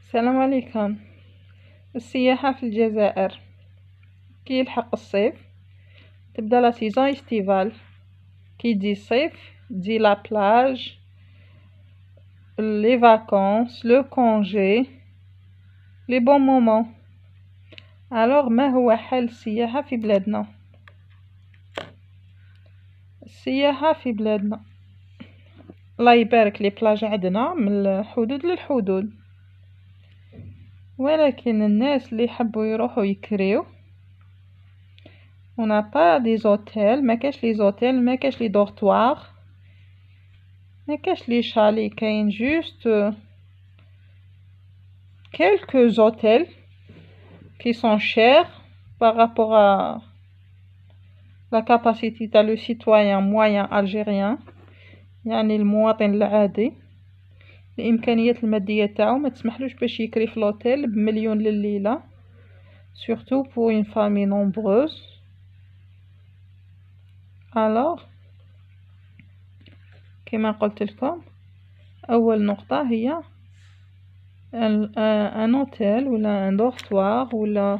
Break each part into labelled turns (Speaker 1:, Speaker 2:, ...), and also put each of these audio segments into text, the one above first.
Speaker 1: السلام عليكم. السياحة في الجزائر كي يلحق الصيف تبدا لا سيزون استيفال. كي يجي الصيف تجي لا بلاج، لي فاكونس، لو كونجي، لي بون مومون. الوغ ما هو حل السياحة في بلادنا؟ السياحة في بلادنا الله يبارك، لي بلاج عندنا من الحدود للحدود، ولكن الناس اللي يحبوا يروحوا يكريو on n'a pas des hôtels، ما كاش لي زوتيل، ما كاش لي دورتوار، ما كاش لي شالي، كاين جوست quelques hôtels qui sont chers par rapport à la capacité تاع le citoyen moyen algérien، يعني المواطن العادي الامكانيات الماديه تاعو ما تسمحلوش باش يكري في لوتيل بمليون لليله، surtout pour une famille nombreuse. alors كما قلت لكم اول نقطه هي un hôtel ولا un dortoir ولا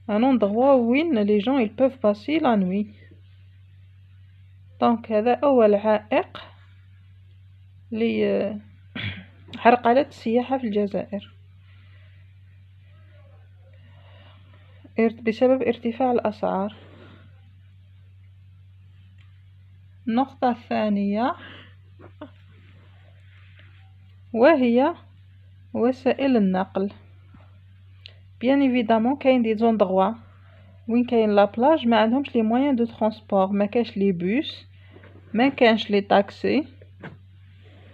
Speaker 1: un endroit où les gens ils peuvent passer la nuit. donc هذا اول عائق لي عرقلة السياحة في الجزائر بسبب ارتفاع الأسعار. النقطة الثانية وهي وسائل النقل. bien évidemment كاين دي زوندغوا وين كاين لا بلاج ما عندهمش لي مويان دو ترونسبور، ما كاش لي بوس، ما كانش لي تاكسي،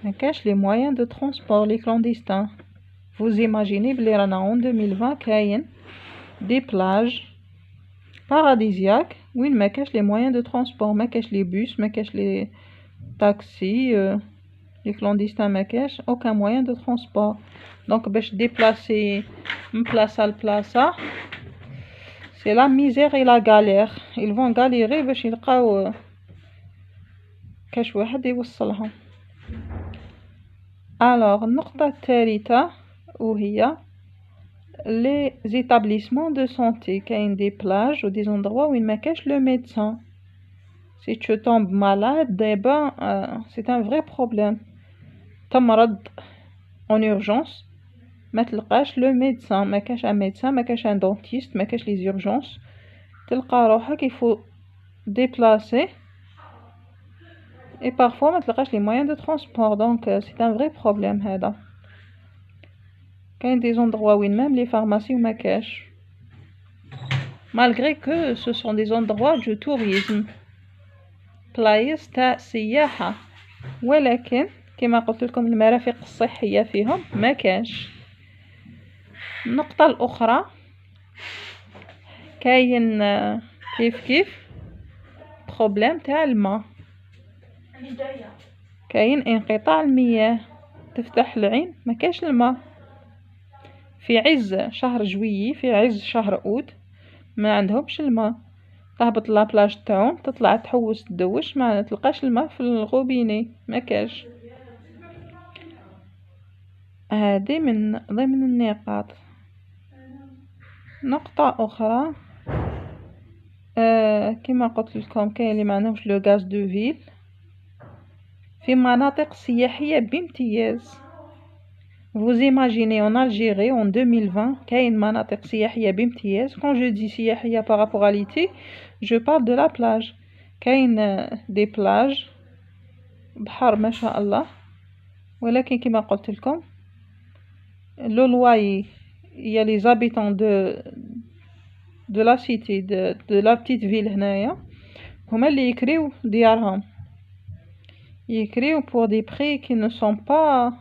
Speaker 1: ما كاش لي مويان دو ترونسبور لي كلونديستان. vous imaginez بلي رانا en 2020 كاين دي بلاج باراديزياك وين ما كاش لي مويان دو ترونسبور، ما كاش لي بوس، ما كاش لي تاكسي، لي كلونديستان، ما كاش aucun moyen de transport. donc باش déplacer من بلاصه لبلاصه c'est la misère et la galère. ils vont galérer باش يلقاو كاش واحد يوصلهم. alors النقطه الثالثه وهي les établissements de santé. كاين des plages ou des endroits où il ما كاش le médecin. si tu tombes malade ben c'est un vrai problème. تمرض en urgence ما تلقاش le médecin، ما كاش un médecin، ما كاش un dentiste، ما كاش les urgences، تلقى روحك il faut déplacer et parfois ما تلقاش les moyens de transport. donc c'est un vrai problème هذا. كاين des endroits وين même les pharmacies ما كاش، malgré que ce sont des endroits du tourisme، بلايص تاع سياحة، ولكن كما قلت لكم المرافق الصحية فيهم ما كاش. النقطة الأخرى كاين كيف بروبليم تاع الماء، كاين انقطاع المياه. تفتح العين ما كاش الماء في عز شهر جويي، في عز شهر أوت ما عندهمش الماء. تهبط لابلاج تاعهم تطلع تحوس تدوش ما تلقاش الماء في الغوبيني، ما كاش. هذه من ضمن النقاط. نقطة أخرى كما قلت لكم كاين اللي ما عندهمش لو غاز دو فيل في مناطق سياحية بامتياز. vous imaginez en Algérie en 2020 كاين مناطق سياحية بامتياز. quand je dis سياحية par rapport à l'été je parle de la plage. كاين des plages بحر ما شاء الله، ولكن كما قلت لكم le loyer il y a les habitants de la cité de la petite ville هنايا هما اللي يكريو ديارهم، يكريو pour des prix qui ne sont pas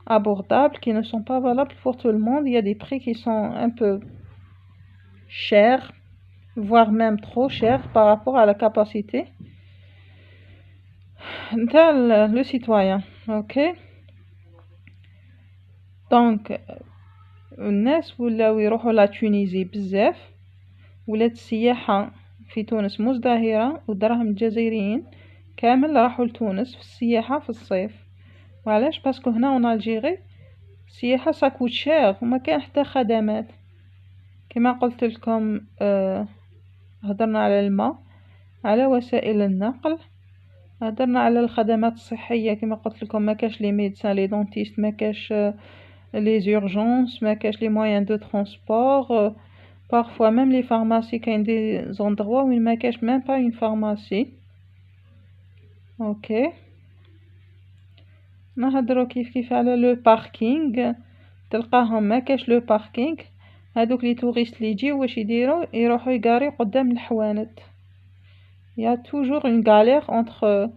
Speaker 1: abordables, qui ne sont pas valables pour tout le monde. Il y a des prix qui sont un peu chers, voire même trop chers par rapport à la capacité de le citoyen. ok donc الناس ولاو يروحوا لا تونيزي بزاف، ولات السياحة في تونس مزدهرة، ودراهم الجزائريين كامل راحوا لتونس في السياحة في الصيف. وعلاش؟ باسكو هنا en Algérie السياحة ساكوت شير وما كان حتى خدمات. كما قلت لكم هضرنا على الماء، على وسائل النقل، هضرنا على الخدمات الصحية كما قلت لكم ما كاش لي ميدسان لي دونتيست، ما كاش لي زورجونس، ما كاش لي مويان دو ترونسبور، parfois même les pharmacies كاين دي زوندغوا وين ما كاش ميم با اون فارماسي. اوكي نهضروا كيف على لو باركينغ، تلقاهم ما كاش لو باركينغ، هادوك لي توريست لي يجيو واش يديروا يروحوا يقاريو قدام الحوانت. يا توجور اون غالير انتر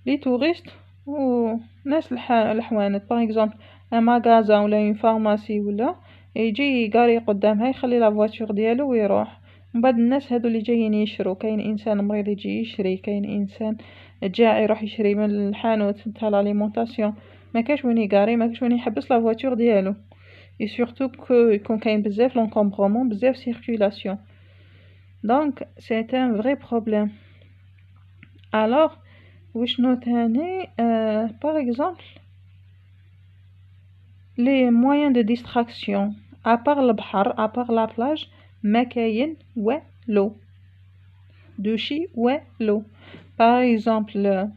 Speaker 1: لي توريست و ناس الحوانت. باغ اكزومبل ان ماغازان ولا اون فارماسي ولا يجي يقاري قدامها يخلي لا فواتور ديالو ويروح. من بعد الناس هادو اللي جايين يشرو، كاين انسان مريض يجي يشري، كاين انسان جاع يروح يشري من الحانوت نتاع لاليمونطاسيون، ما كاش وين يقاري، ما كاش وين يحبس لا فواتور ديالو. اي سورتو كو يكون كاين بزاف لونكومبرومون، بزاف سيركولاسيون، دونك سي ان فري بروبليم. الوغ وشنو تاني باغ اكزومبل لي مويان دو ديستراكسيون ابار البحر ابار لا بلاج ما كاين والو، دوشي والو. باغ اكزومبل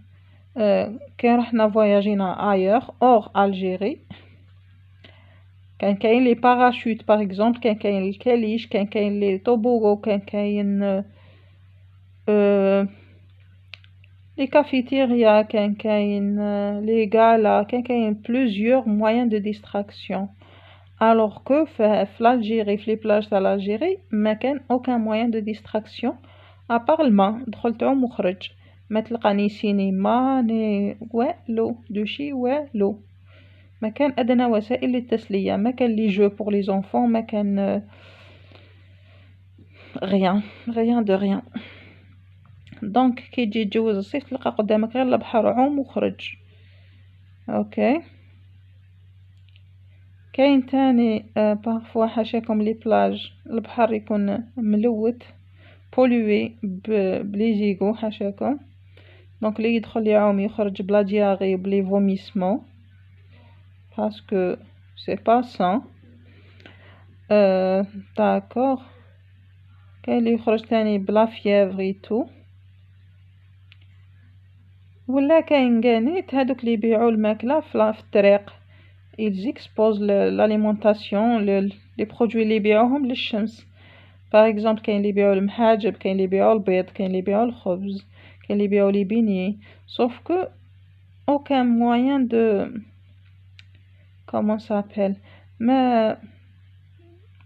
Speaker 1: كي رحنا فواياجينا ايور اور الجيري كان كاين لي باراشوت باغ اكزومبل، كان كاين الكاليش، كان كاين لي طوبوغو، كان كاين لي كافيتيريا، كان كاين لي غالا، كان كاين بلوزيور مويان دو ديستراكسيون. الوغ كو في الجيري في لي بلاج تاع الجيري ما كان اوكان مويان دو ديستراكسيون ابار الماء، دخل تعوم وخرج، ما تلقى ني سينما ني والو، دوشي والو، ما كان ادنى وسائل للتسليه، ما كان لي جو بور لي زونفون، ما كان rien de rien. دونك كي تجي تجوز الصيف تلقى قدامك غير البحر، عوم وخرج. اوكي كاين تاني بارفوا حاشاكم لي بلاج البحر يكون ملوث بولوي بلي زيغو حاشاكم، دونك اللي يدخل يعوم يخرج بلا دياغي بلي فوميسمون باسكو سي با سان. داكوغ كاين اللي يخرج تاني بلا فيevre تو، ولا كاين كانيت هادوك اللي يبيعوا الماكله في الطريق ils exposent l'alimentation les produits اللي يبيعوهم للشمس. باغ اكزومبل كاين اللي يبيعوا المحاجب، كاين اللي يبيعوا البيض، كاين اللي يبيعوا الخبز، كاين اللي يبيعوا لي بيني، sauf que aucun moyen de comment ça s'appelle ما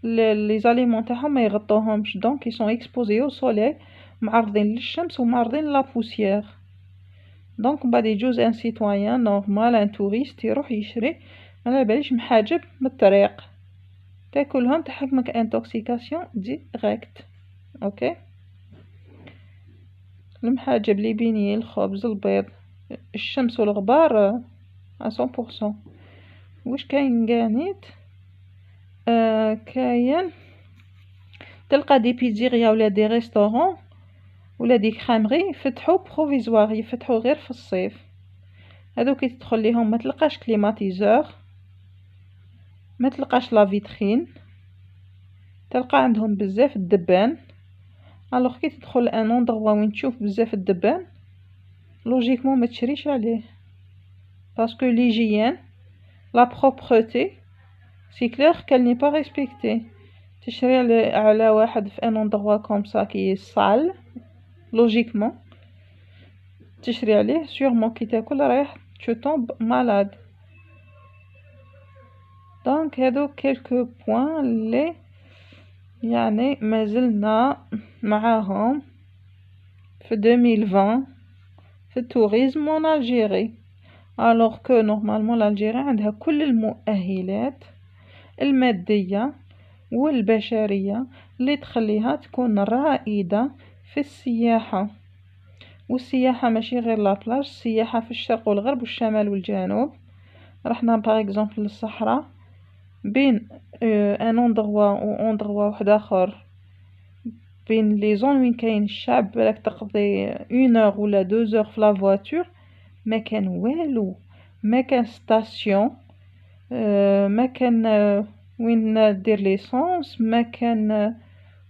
Speaker 1: les aliments تاعهم ما يغطوهمش، دونك ils sont exposés au soleil، معرضين للشمس ومعرضين لا بوسيير. دونك من بعد يجوز ان سيتويان نورمال ان توريست يروح يشري على باليش محاجب من الطريق، تاكلهم تحكمك انتوكسيكاسيون ديريكت. اوكي المحاجب لي بيني الخبز البيض الشمس والغبار 100%. واش كاين قانيت كاين تلقى دي بيزيريا ولا دي ريستورون ولا دي كريمري فتحوا بروفيزوار، يفتحوا غير في الصيف، هادو كي تدخل ليهم ما تلقاش كليماتيزور، ما تلقاش لا فيترين، تلقى عندهم بزاف الدبان. الوغ كي تدخل ان اندروا وين تشوف بزاف الدبان لوجيكمون ما تشريش عليه، باسكو ليجيان لا بروبرتي سي كلير كال ني با ريسبكتي. تشري على واحد في ان اندروا كوم سا كي صال لوجيكمون تشري عليه سيغمون كي تاكل رايح tu tombes malade. دونك هادو كيلكو بوين اللي يعني مازلنا معاهم في 2020 في التوريزم مون الجيري، الوغ كو نورمالمون الجيري عندها كل المؤهلات الماديه والبشريه اللي تخليها تكون رائده في السياحه. والسياحه ماشي غير لا بلاج، السياحه في الشرق والغرب والشمال والجنوب. رحنا باغ اكزومبل للصحراء بين ان اندروا و اندروا واحد اخر، بين لي زون وين كاين الشعب بالك تقضي 1 اور ولا 2 اور في لا فواتور، ما كان والو، ما كان ستاسيون ما كان وين دير ليسونس، ما كان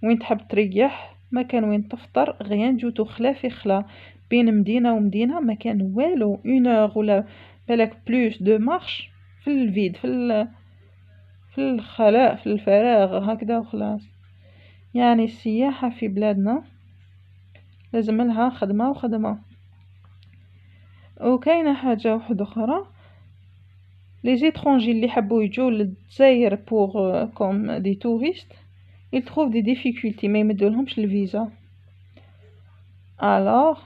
Speaker 1: وين تحب تريح، ما كان وين تفطر، غيان جو خلا في خلا بين مدينة ومدينة، ما كان والو 1 ولا بالك بلوس دو مارش في الفيد، في الخلاء، في الفراغ هكذا وخلاص. يعني السياحة في بلادنا لازم لها خدمة وخدمة. وكاينة حاجة واحدة أخرى، لي زيترونجي اللي حبوا يجوا للجزائر بوغ كوم دي توريست ils trouvent des difficultés، ما يمدولهمش الفيزا. alors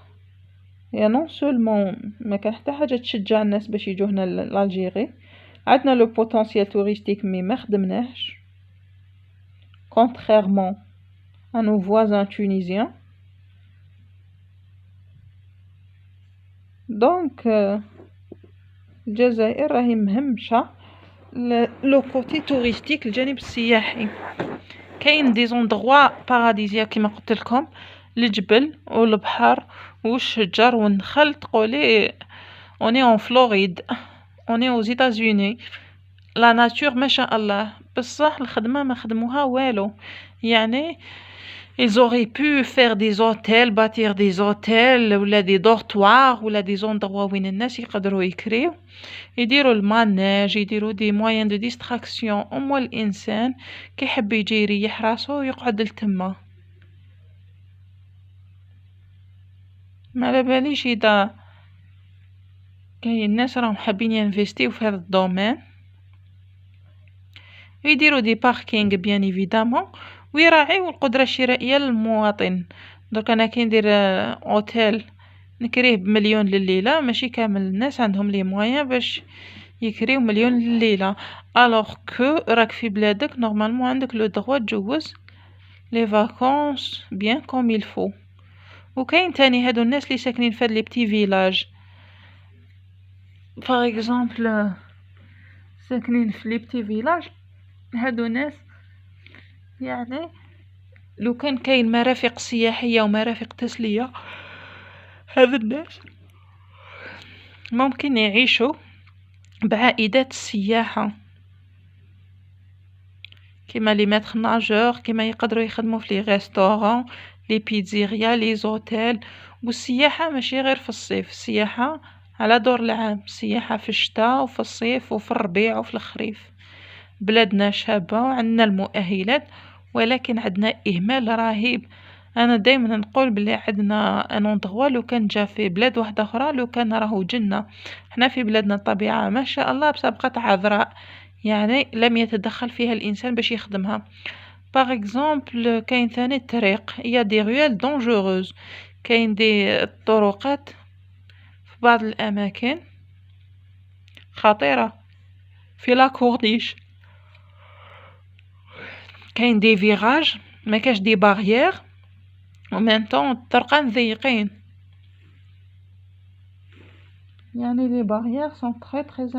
Speaker 1: يا نون سولمون ما كان حتى حاجة تشجع الناس باش يجوا هنا لالجيري، عندنا لو بوتونسيال توريستيك مي ما خدمناهش contrairement à nos voisins tunisiens. دونك الجزائر راهي مهمشة لو كوتي توريستيك، الجانب السياحي. كاين دي زوندغوا باراديزيا كيما قلت لكم، الجبل والبحر والشجر والنخل، تقولي اوني اون فلوريد، اوني aux États-Unis، لا ناتور ما شاء الله. بصح الخدمه ما خدموها والو. يعني ils auraient pu faire des hôtels، bâtir des hôtels ولا des dortoirs ولا des endroits وين الناس يقدروا يكريو، يديروا الماناج، يديروا دي موين دو ديستراكسيون. أما الانسان كيحب يجي يريح راسو يقعد لتما. ما على باليش اذا كاين الناس راهم حابين ينفيستيو في هذا الدومين، يديروا دي باركينغ بيان ايفيدامون، ويراعيو القدره الشرائيه للمواطن. درك انا كي ندير اوتيل نكريه بمليون لليله، ماشي كامل الناس عندهم لي موين باش يكريو مليون لليله. الوغ كو راك في بلادك نورمالمون عندك لو دروا تجوز لي فاكونس بيان كوم يلفو. وكاين تاني هادو الناس اللي ساكنين في هاد لي بتي فيلاج، فار اكزومبل ساكنين في لي بتي فيلاج، هادو ناس يعني لو كان كاين مرافق سياحيه ومرافق تسليه، هاد الناس ممكن يعيشوا بعائدات السياحه، كيما لي ماتر ناجور، كيما يقدروا يخدموا في لي ريستورون، لي بيتزيريا، لي زوتيل. والسياحه ماشي غير في الصيف، السياحه على دور العام، السياحه في الشتاء وفي الصيف وفي الربيع وفي الخريف. بلادنا شابه وعندنا المؤهلات، ولكن عندنا اهمال رهيب. انا دائما نقول بلي عندنا ان اندغوا لو كان جا في بلاد واحده اخرى لو كان راهو جنه. حنا في بلادنا الطبيعه ما شاء الله بس بقات عذراء، يعني لم يتدخل فيها الانسان باش يخدمها. باغ اكزومبل كاين ثاني الطريق، يا دي رويال دونجوروز، كاين دي الطرقات في بعض الاماكن خطيره، في لا كورنيش كاين دي فيراج ما كاش دي باريير، ومن طون الطرقان ضيقين. يعني les barrières sont très très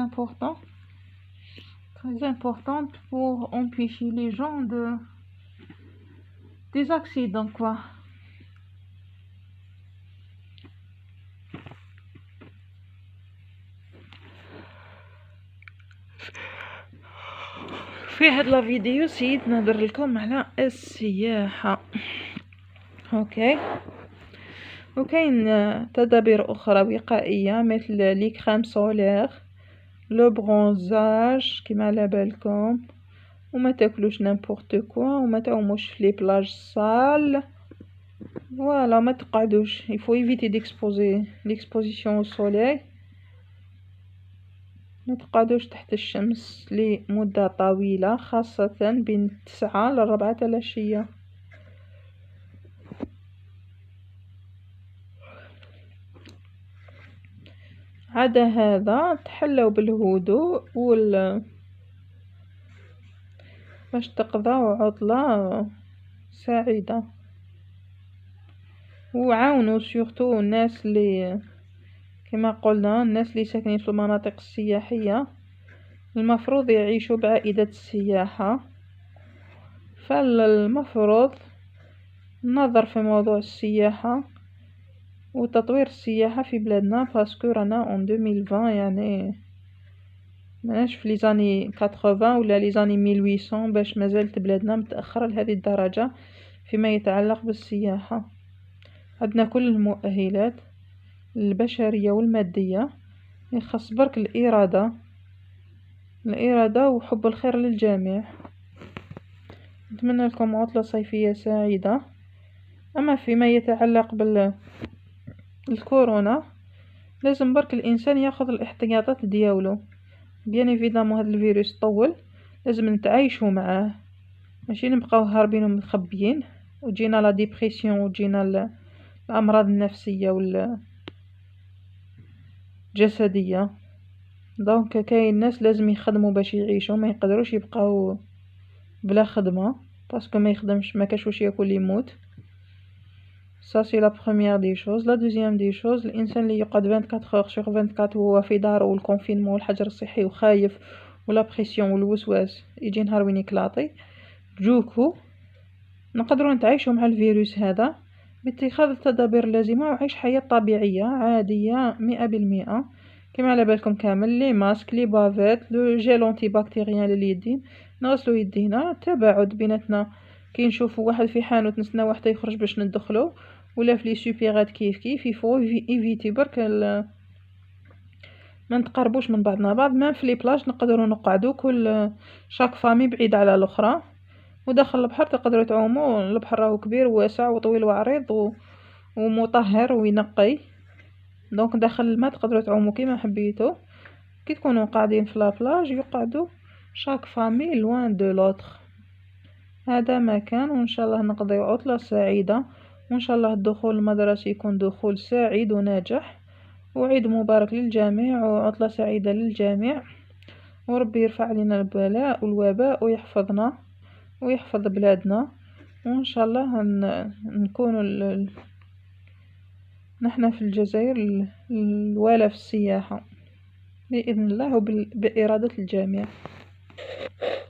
Speaker 1: importantes pour empêcher les gens de des accidents quoi. في هاد لا فيديو سيد نهضر لكم على السياحة. اوكي، وكاين تدابير اخرى وقائية مثل لي كريم سولير، لو برونزاج كيما على بالكم، وما تاكلوش نيمبورط كوا، وما تعوموش في لي بلاج صال، فوالا ما تقعدوش، يفو ايفيتي ديكسبوزي ليكسبوزيسيون او سوليل، ما تقعدوش تحت الشمس لمدة طويلة، خاصة بين 9 ل 4 تاع العشية. عدا هذا تحلوا بالهدوء باش تقضوا عطلة سعيدة، وعاونوا سورتو الناس اللي كما قلنا، الناس اللي ساكنين في المناطق السياحية المفروض يعيشوا بعائدة السياحة. فالمفروض نظر في موضوع السياحة وتطوير السياحة في بلادنا، باسكو رانا اون 2020 يعني ماناش في لي زاني 80 ولا لي زاني 1800 باش مازالت بلادنا متأخرة لهذه الدرجة فيما يتعلق بالسياحة. عندنا كل المؤهلات البشرية والمادية، يخص برك الإرادة وحب الخير للجميع. نتمنى لكم عطلة صيفية سعيدة. أما فيما يتعلق بالكورونا، لازم برك الإنسان ياخذ الاحتياطات دياولو. بيان ايفيدامون هذا الفيروس طول، لازم نتعايشوا معاه، ماشي نبقاو هاربين ومخبيين وتجينا لا ديبرسيون وتجينا الأمراض النفسية والجسدية. دونك كاين ناس لازم يخدموا باش يعيشوا، ما يقدروش يبقاو بلا خدمة، باسكو ما يخدمش ما كاش واش ياكل يموت. سا سي لا بروميير دي شوز. لا دوزيام دي شوز، الانسان اللي يقعد 24 اور سور 24 وهو في داره والكونفينمون والحجر الصحي وخايف ولا بريسيون والوسواس يجي نهار وين يكلاطي، جوكو نقدروا نتعايشوا مع الفيروس هذا باتخاذ التدابير اللازمة وعيش حياة طبيعية عادية 100%. كما على بالكم كامل لي ماسك لي بافيت لو جيل انتي بكتيريان لليدين، نغسلو يدينا، تباعد بيناتنا. كي نشوفوا واحد في حانوت نستناو حتى يخرج باش ندخلو، ولا في لي سوبيغات كيف يفو ايفيتي برك ما نتقربوش من بعضنا بعض. ما في لي بلاج نقدروا نقعدوا كل شاك فامي بعيد على الاخرى، وداخل البحر تقدروا تعوموا. البحر راهو كبير وواسع وطويل وعريض ومطهر وينقي، دونك داخل الماء تقدروا تعوموا كيما حبيتوا. كي تكونوا قاعدين في لابلاج يقعدوا شاك فامي لوان دو لوتر. هذا ما كان، وان شاء الله نقضي عطلة سعيدة، وان شاء الله الدخول المدرسي يكون دخول سعيد وناجح، وعيد مبارك للجميع وعطلة سعيدة للجميع، وربي يرفع علينا البلاء والوباء ويحفظنا ويحفظ بلادنا. وان شاء الله نكون نحن في الجزائر الوالة في السياحة بإذن الله وبإرادة الجميع.